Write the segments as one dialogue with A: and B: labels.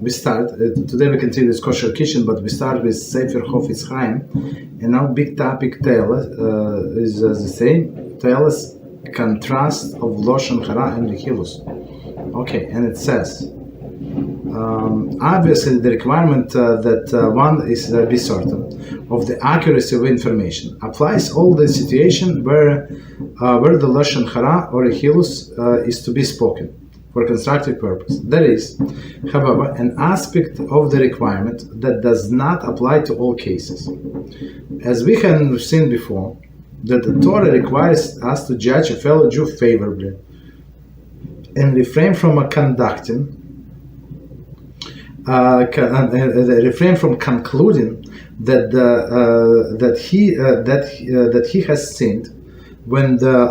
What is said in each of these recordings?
A: we start today. We continue with kosher kitchen, but we start with Sefer Chofetz Chaim, and now big topic is the same. Tell us contrast of Lashon Hara and Tehillim. Okay, and it says obviously the requirement that one is be certain of the accuracy of information applies all the situation where the Lashon Hara or Tehillim is to be spoken for constructive purpose. There is, however, an aspect of the requirement that does not apply to all cases. As we have seen before, that the Torah requires us to judge a fellow Jew favorably and refrain from concluding that he has sinned when the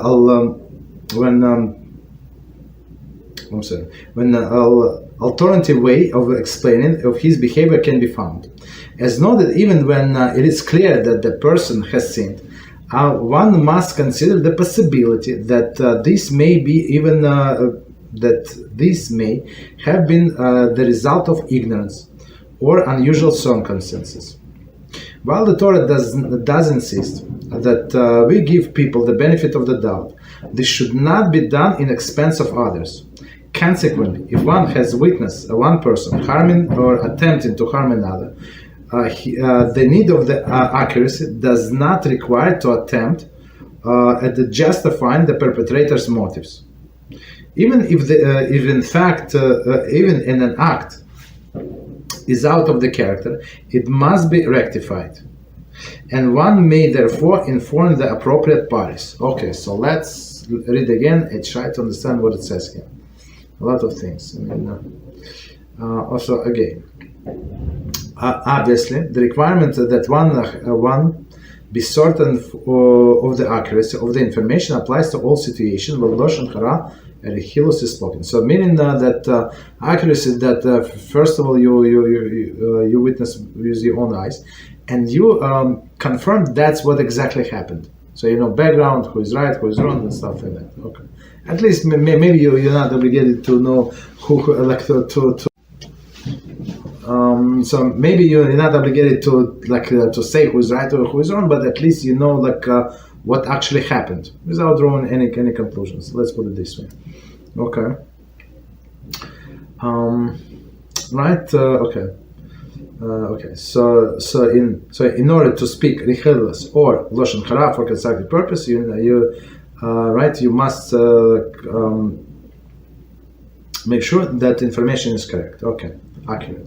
A: alternative way of explaining of his behavior can be found. As noted, even when it is clear that the person has sinned, one must consider the possibility that this may have been the result of ignorance or unusual circumstances. While the Torah does insist that we give people the benefit of the doubt, this should not be done in expense of others. Consequently, if one has witnessed one person harming or attempting to harm another, the need of the accuracy does not require to attempt at justifying the perpetrator's motives. Even if an act is out of the character, it must be rectified, and one may therefore inform the appropriate parties. Okay, so let's read again and try to understand what it says here. A lot of things. Also, again, obviously, the requirement that one be certain of the accuracy of the information applies to all situations where Loshon Hara and Tehillim is spoken. So, meaning that accuracy that first of all you witness with your own eyes, and you confirm that's what exactly happened. So you know background, who is right, who is wrong, and stuff like that. Okay, at least maybe you're not obligated to know who so maybe you're not obligated to to say who is right or who is wrong, but at least you know what actually happened without drawing any conclusions. Let's put it this way. Okay. Right. Okay. Okay. So in order to speak Tehillim or Lashon Hara for constructive purpose, you must make sure that information is correct. Okay, accurate.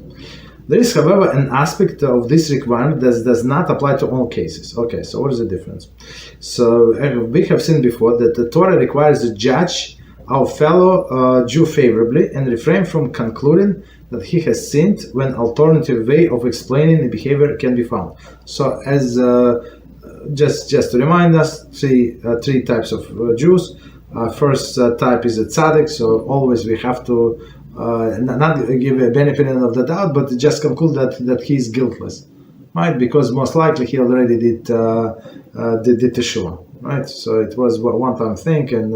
A: There is, however, an aspect of this requirement that does not apply to all cases. Okay, so what is the difference? So we have seen before that the Torah requires the judge our fellow Jew favorably and refrain from concluding that he has sinned when alternative way of explaining the behavior can be found. So as just to remind us, three types of Jews. First type is a tzaddik, so always we have to not give a benefit of the doubt, but just conclude that he is guiltless, right? Because most likely he already did teshuva, right? So it was a one-time thing, and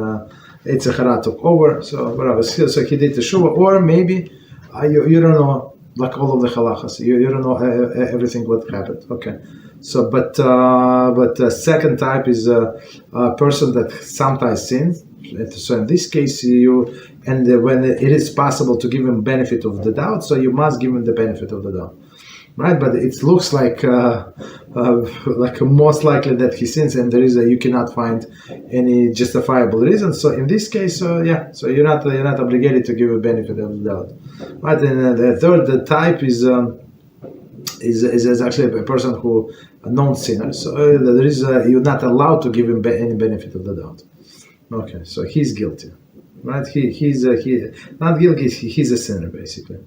A: Yetzer Hara took over. So whatever, so he did teshuva, or maybe you don't know all of the halachas. You don't know everything what happened. Okay. So, but second type is a person that sometimes sins. So in this case, when it is possible to give him benefit of the doubt, so you must give him the benefit of the doubt, right? But it looks like most likely that he sins, and you cannot find any justifiable reason. So in this case, so you're not obligated to give a benefit of the doubt, right? And the third type is actually a person who a non-sinner. So you're not allowed to give him any benefit of the doubt. Okay, so he's guilty, right? He's not guilty. He's a sinner basically.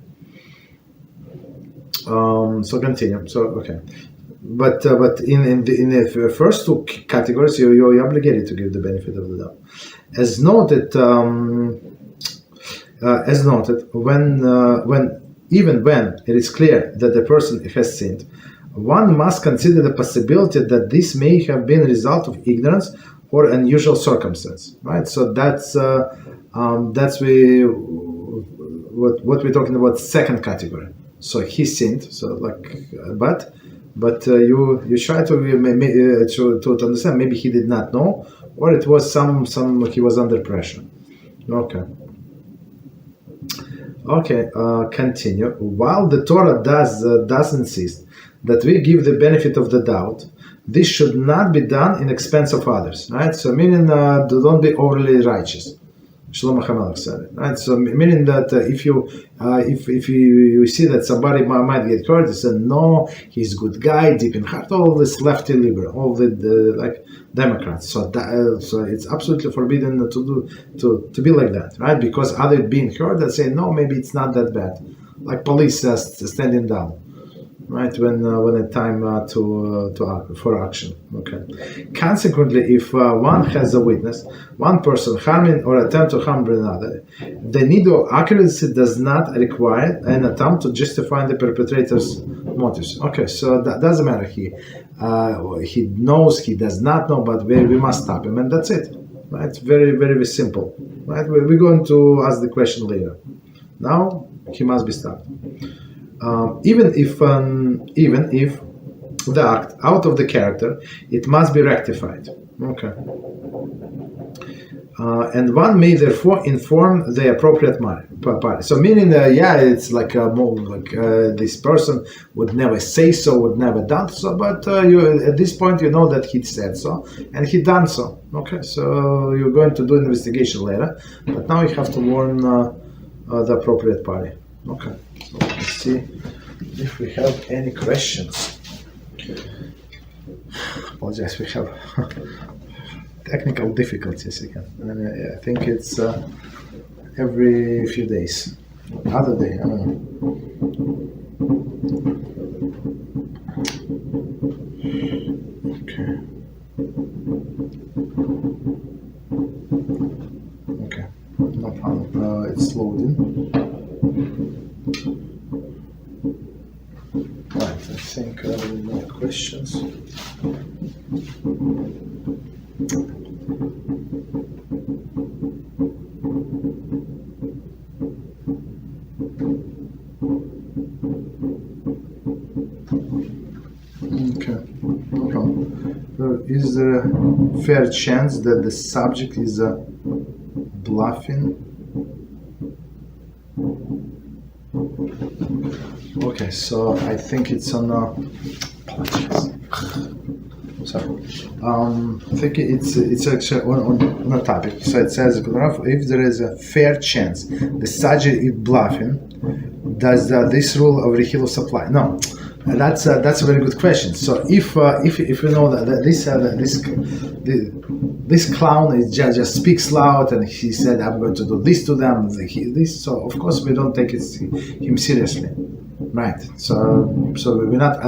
A: So continue. So okay, but in the first two categories, you're obligated to give the benefit of the doubt, as noted. Even when it is clear that the person has sinned, one must consider the possibility that this may have been a result of ignorance or unusual circumstance, right? So that's what we're talking about, second category. So he sinned. So but you try to understand. Maybe he did not know, or it was some he was under pressure. Okay, continue. While the Torah does insist that we give the benefit of the doubt, this should not be done in expense of others, right? So meaning don't be overly righteous. Shlomo HaMelech said it, right? So meaning that if you see that somebody might get hurt, you say no, he's a good guy, deep in heart. All this lefty liberal, all the like Democrats. So it's absolutely forbidden to be like that, right? Because other being hurt, they say no, maybe it's not that bad, like police standing down. Right, when it's time for action. Okay. Consequently, if one has a witness, one person harming or attempt to harm another, the need of accuracy does not require an attempt to justify the perpetrator's motives. Okay, so that doesn't matter. He knows, he does not know, but we must stop him, and that's it. Right? Very, very, very simple. Right? We're going to ask the question later. Now he must be stopped. Even if the act out of the character, it must be rectified. Okay. And one may therefore inform the appropriate party. So meaning, it's like this person would never say so, would never done so, but at this point you know that he said so and he done so. Okay, so you're going to do investigation later, but now you have to warn the appropriate party. Okay, so let's see if we have any questions. Apologize, we have technical difficulties again. And I think it's every few days. Other day, I don't know. Okay, no problem. It's loading. Right, I think more questions. Okay, no problem. Is there a fair chance that the subject is bluffing? Okay, so I think it's on sorry. I think it's actually on a topic. So it says if there is a fair chance the subject is bluffing, does this rule of Rehilus apply? No. That's a very good question. So if you know that this clown is just speaks loud and he said I'm going to do this to them, so of course we don't take him seriously, right? So we're not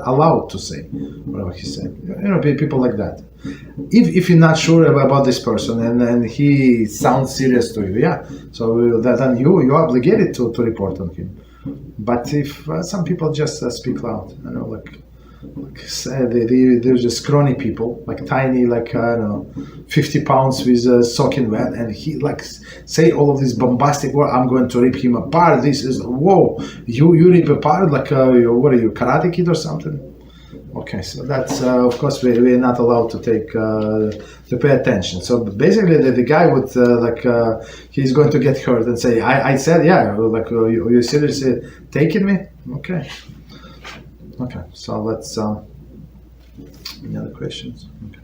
A: allowed to say whatever he said. People like that. If you're not sure about this person and he sounds serious to you, so then you're obligated to report on him. But if some people just speak loud, they're just scrawny people, like tiny, 50 pounds with soaking wet, and he say all of these bombastic words. I'm going to rip him apart. This is whoa, you rip apart what are you, Karate Kid or something? Okay, so that's of course we're not allowed to pay attention. So basically, the guy would he's going to get hurt and say, "I said, you seriously taking me?" Okay. So let's any other questions? Okay.